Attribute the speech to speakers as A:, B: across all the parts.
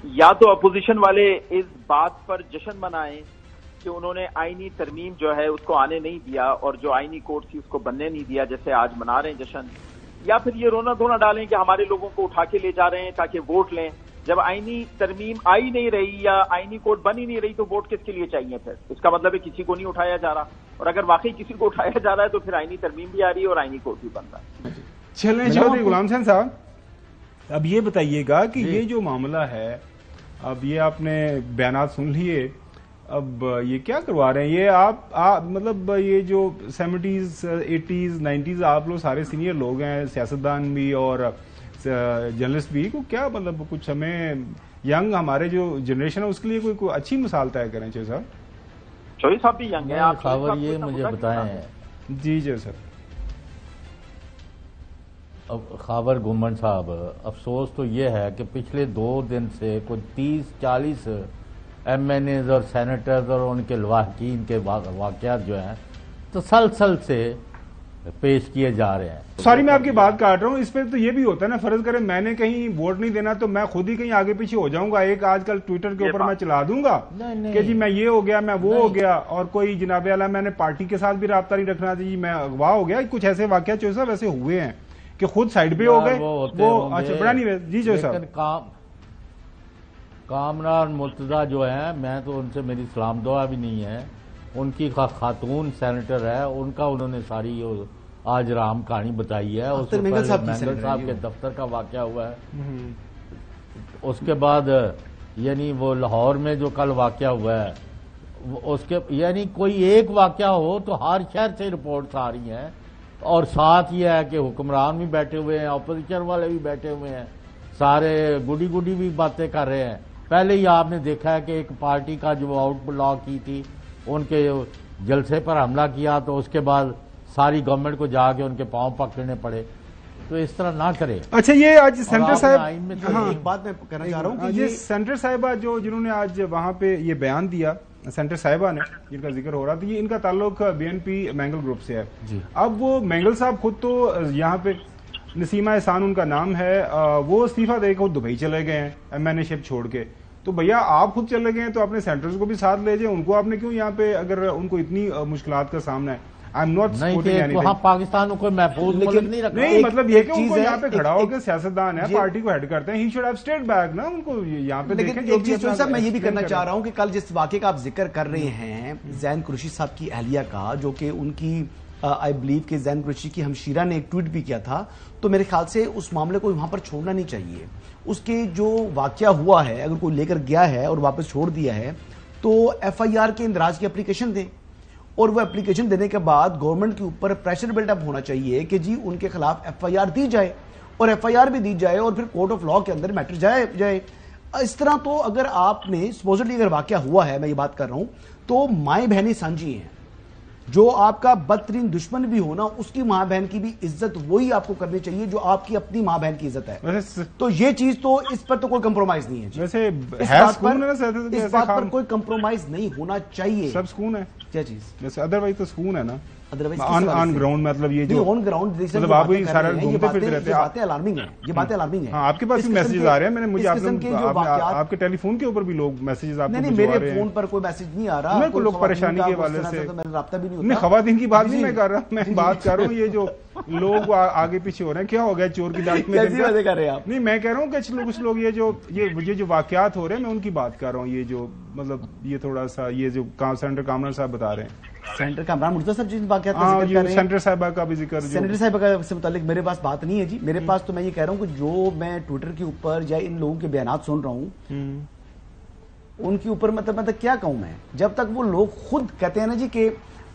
A: یا تو اپوزیشن والے اس بات پر جشن منائیں کہ انہوں نے آئینی ترمیم جو ہے اس کو آنے نہیں دیا اور جو آئینی کوڈ تھی اس کو بننے نہیں دیا جیسے آج منا رہے ہیں جشن، یا پھر یہ رونا دھونا ڈالیں کہ ہمارے لوگوں کو اٹھا کے لے جا رہے ہیں تاکہ ووٹ لیں۔ جب آئینی ترمیم آئی نہیں رہی یا آئینی کوڈ بن ہی نہیں رہی تو ووٹ کس کے لیے چاہیے پھر؟ اس کا مطلب ہے کسی کو نہیں اٹھایا جا رہا، اور اگر واقعی کسی کو اٹھایا جا رہا ہے تو پھر آئینی ترمیم بھی آ رہی ہے اور آئینی کوڈ بھی بن رہا ہے۔
B: چلیں چودھری غلام حسین صاحب، اب یہ بتائیے گا کہ یہ جو معاملہ ہے، اب یہ آپ نے بیانات سن لیے، اب یہ کیا کروا رہے ہیں یہ آپ مطلب یہ جو 70s 80s 90s آپ لوگ سارے سینئر لوگ ہیں، سیاستدان بھی اور جرنلسٹ بھی، کو کیا مطلب کچھ ہمیں ینگ ہمارے جو جنریشن ہے اس کے لیے کوئی اچھی مثال طے کریں چوہدری صاحب؟
A: چوہدری صاحب بھی ینگ ہیں آپ،
C: خاور یہ مجھے بتائیں
B: جی سر۔
C: خاور گمن صاحب، افسوس تو یہ ہے کہ پچھلے 2 دن سے کوئی 30-40 ایم این ایز اور سینیٹرز اور ان کے لواحقین کے واقعات جو ہیں تسلسل سے پیش کیے جا رہے ہیں۔
B: سوری میں آپ کی بات کاٹ رہا ہوں، اس پہ تو یہ بھی ہوتا ہے نا، فرض کریں میں نے کہیں ووٹ نہیں دینا تو میں خود ہی کہیں آگے پیچھے ہو جاؤں گا، ایک آج کل ٹویٹر کے اوپر میں چلا دوں گا کہ جی میں یہ ہو گیا، میں وہ ہو گیا، اور کوئی جناب اعلیٰ میں نے پارٹی کے ساتھ بھی رابطہ نہیں رکھنا جی میں اغوا ہو گیا۔ کچھ ایسے واقعات جو صاحب ایسے ہوئے ہیں کہ خود سائڈ پہ ہو گئے وہ، اچھا بڑا نہیں جی جو صاحب
C: کامران مرتضیٰ جو ہیں، میں تو ان سے میری سلام دعا بھی نہیں ہے، ان کی خاتون سینیٹر ہے، ان کا انہوں نے ساری آج رام کہانی بتائی ہے۔ اس سے پہلے مینگل صاحب کے دفتر کا واقعہ ہوا ہے، اس کے بعد یعنی وہ لاہور میں جو کل واقعہ ہوا ہے اس کے یعنی کوئی ایک واقعہ ہو تو ہر شہر سے رپورٹس آ رہی ہیں، اور ساتھ یہ ہے کہ حکمران بھی بیٹھے ہوئے ہیں، اپوزیشن والے بھی بیٹھے ہوئے ہیں، سارے گڈی بھی باتیں کر رہے ہیں۔ پہلے ہی آپ نے دیکھا ہے کہ ایک پارٹی کا جو آؤٹ لا کی تھی ان کے جلسے پر حملہ کیا تو اس کے بعد ساری گورنمنٹ کو جا کے ان کے پاؤں پکڑنے پڑے، تو اس طرح نہ کرے۔
B: اچھا یہ آج سینٹر صاحب،
D: ایک بات میں کہنا چاہ رہا ہوں کہ
B: یہ سینٹر صاحبہ جنہوں نے آج وہاں پہ یہ بیان دیا، سینٹر صاحبہ نے جن کا ذکر ہو رہا تھا، یہ ان کا تعلق بی این پی مینگل گروپ سے ہے۔ اب وہ مینگل صاحب خود تو یہاں پہ نسیمہ احسان ان کا نام ہے، وہ استعفیٰ دے کے دبئی چلے گئے ہیں ایم این اے شپ چھوڑ کے، تو بھیا آپ خود چلے گئے ہیں تو اپنے سینٹرز کو بھی ساتھ لے جائیں، ان کو آپ نے کیوں یہاں پہ، اگر ان کو اتنی مشکلات کا سامنا ہے؟
C: وہاں پاکستان کو کوئی محفوظ ملک نہیں رکھنا،
B: نہیں مطلب یہ کہ ان کو یہاں پہ کھڑا ہو کے سیاستدان ہے، پارٹی کو ہیڈ کرتے ہیں، he should have stayed back نا، ان کو یہاں پہ دیکھیں۔
D: ایک چیز صاحب میں یہ بھی کرنا چاہ رہا ہوں کہ کل جس واقعے کا آپ ذکر کر رہے ہیں زین قریشی صاحب کی اہلیہ کا، جو کہ ان کی آئی بلیو کہ زین قریشی کی ہمشیرہ نے ایک ٹویٹ بھی کیا تھا، تو میرے خیال سے اس معاملے کو وہاں پر چھوڑنا نہیں چاہیے۔ اس کے جو واقعہ ہوا ہے اگر کوئی لے کر گیا ہے اور واپس چھوڑ دیا ہے تو ایف آئی آر کے اندراج کی اپلیکیشن دیں، اور وہ اپلیکیشن دینے کے بعد گورنمنٹ کے اوپر پریشر بلڈ اپ ہونا چاہیے کہ جی ان کے خلاف ایف آئی آر دی جائے، اور ایف آئی آر بھی دی جائے اور پھر کورٹ آف لا کے اندر میٹر جائے۔ اس طرح تو اگر آپ نے سپوزٹلی اگر واقعہ ہوا ہے، میں یہ بات کر رہا ہوں، تو مائیں بہنیں سانجھی ہیں، جو آپ کا بدترین دشمن بھی ہونا اس کی ماں بہن کی بھی عزت وہی آپ کو کرنی چاہیے جو آپ کی اپنی ماں بہن کی عزت ہے۔ تو یہ چیز تو اس پر تو کوئی کمپرومائز نہیں ہے، اس بات پر کوئی کمپرومائز نہیں ہونا چاہیے۔
B: سب سکون ہے
D: کیا چیز؟
B: ویسے ادروائز تو سکون ہے نا،
D: آن
B: گراؤنڈ مطلب یہ جو
D: آن گراؤنڈ
B: مطلب آپ وہی سارا گھومتے پھرتے رہتے ہیں،
D: باتیں الارمنگ ہیں، یہ باتیں الارمنگ ہیں۔
B: آپ کے پاس بھی میسیجز آ رہے ہیں، میں نے مجھے آپ کے ٹیلی فون کے اوپر بھی لوگ میسیجز آپ کو
D: نہیں، میرے فون پر کوئی میسیج نہیں آ رہا،
B: میرے کو لوگ پریشانی کے حوالے سے
D: رابطہ بھی نہیں ہوتا۔
B: نہیں خواتین کی بات نہیں میں کر رہا، میں بات کر رہا ہوں یہ جو لوگ آگے پیچھے ہو رہے ہیں، کیا ہو گیا چور کی ڈاٹ میں؟ نہیں میں کہہ رہا ہوں کہ کچھ لوگ یہ جو واقعات ہو رہے ہیں میں ان کی بات کر رہا ہوں، یہ جو مطلب یہ تھوڑا سا یہ جو سینٹر کامران صاحب بتا رہے ہیں،
D: سینٹر کامران مرتضیٰ صاحب جن واقعات کا ذکر کر رہے ہیں،
B: سینٹر صاحبہ کا بھی ذکر،
D: سینٹر صاحبہ کا سے متعلق میرے پاس بات نہیں ہے جی، میرے پاس تو میں یہ کہہ رہا ہوں کہ جو میں ٹویٹر کے اوپر یا ان لوگوں کے بیانات سن رہا ہوں ان کے اوپر مطلب کیا کہوں میں، جب تک وہ لوگ خود کہتے ہیں نا جی کہ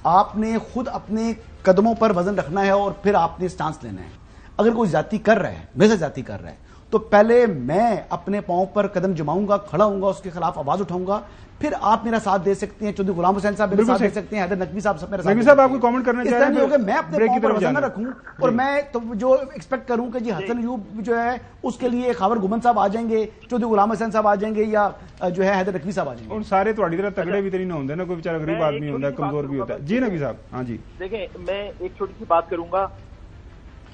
D: آپ نے خود اپنے قدموں پر وزن رکھنا ہے اور پھر آپ نے سٹانس لینا ہے، اگر کوئی زیادتی کر رہا ہے، میرے سے زیادتی کر رہا ہے تو پہلے میں اپنے پاؤں پر قدم جماؤں گا، کھڑا ہوں گا، اس کے خلاف آواز اٹھاؤں گا، پھر آپ میرا ساتھ دے سکتے ہیں، چودھری غلام حسین صاحب میرا ساتھ دے سکتے ہیں، حیدر نقوی صاحب میرا ساتھ دے سکتے ہیں۔
B: آپ کو کامنٹ کرنا چاہ رہے ہیں؟
D: میں اپنے پاؤں پر وزن نہ رکھوں اور میں تو جو ایکسپیکٹ کروں کہ جی حسن ایوب جو ہے اس کے لیے خاور گمن صاحب آ جائیں گے، چودھری غلام حسین صاحب آ جائیں گے، یا جو ہے حیدر نقوی صاحب آ جائیں گے،
B: اور سارے تھوڑی طرح تگڑے بھی نہیں ہوتے نا، کوئی بیچارہ غریب آدمی ہوتا ہے، کمزور بھی ہوتا ہے۔ جی نقوی صاحب، ہاں جی
A: دیکھیں میں ایک چھوٹی سی بات کروں گا،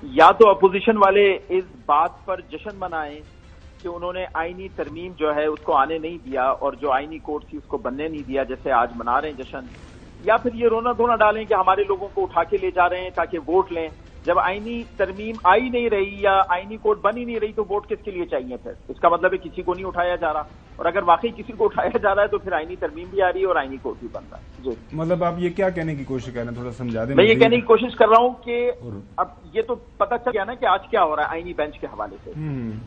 A: یا تو اپوزیشن والے اس بات پر جشن منائیں کہ انہوں نے آئینی ترمیم جو ہے اس کو آنے نہیں دیا اور جو آئینی کوڈ تھی اس کو بننے نہیں دیا جیسے آج منا رہے ہیں جشن، یا پھر یہ رونا دھونا ڈالیں کہ ہمارے لوگوں کو اٹھا کے لے جا رہے ہیں تاکہ ووٹ لیں. جب آئینی ترمیم آئی نہیں رہی یا آئینی کوڈ بن ہی نہیں رہی تو ووٹ کس کے لیے چاہیے پھر؟ اس کا مطلب ہے کسی کو نہیں اٹھایا جا رہا، اور اگر واقعی کسی کو اٹھایا جا رہا ہے تو پھر آئینی ترمیم بھی آ رہی ہے اور آئینی کوڈ بھی بن رہا ہے. جی
B: مطلب آپ یہ کیا کہنے کی کوشش کر رہے ہیں، تھوڑا سمجھا دیں.
A: میں یہ کہنے کی کوشش کر رہا ہوں کہ اب یہ تو پتہ چل گیا نا کہ آج کیا ہو رہا ہے آئینی بینچ کے حوالے سے،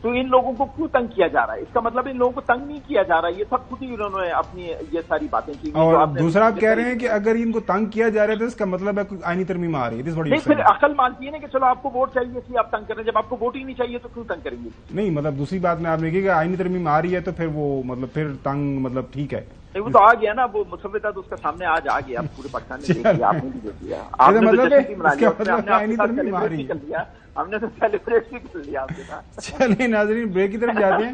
A: تو ان لوگوں کو کیوں تنگ کیا جا رہا ہے؟ اس کا مطلب ان لوگوں کو تنگ نہیں کیا جا رہا، یہ سب خود ہی انہوں نے اپنی یہ ساری باتیں کی.
B: اور دوسرا آپ کہہ رہے ہیں کہ اگر ان کو تنگ کیا جا رہا ہے تو اس کا مطلب ہے آئینی ترمیم آ رہی ہے.
A: نہیں، پھر عقل مانتی ہے نا کہ چلو آپ کو ووٹ چاہیے اس لیے آپ تنگ کر رہے ہیں، جب آپ کو ووٹ ہی نہیں چاہیے تو کیوں تنگ کریں گے؟
B: نہیں مطلب دوسری بات میں آپ نے کہی کہ آئینی ترمیم آ رہی ہے تو پھر وہ مطلب پھر تنگ مطلب ٹھیک ہے.
A: وہ تو آ گیا نا، وہ مسودہ تو اس کا سامنے آج آ گیا، پورے پاکستان نے دیکھ لیا، آپ نے بھی دیکھ لیا، آپ نے تو جشن بھی منا لیا، ہم نے تو سیلیبریٹ بھی کر لیا، ہم نے تو سیلیبریٹ بھی کر لیا آپ کے ساتھ.
B: چلیں ناظرین بریک کی طرف جاتے ہیں.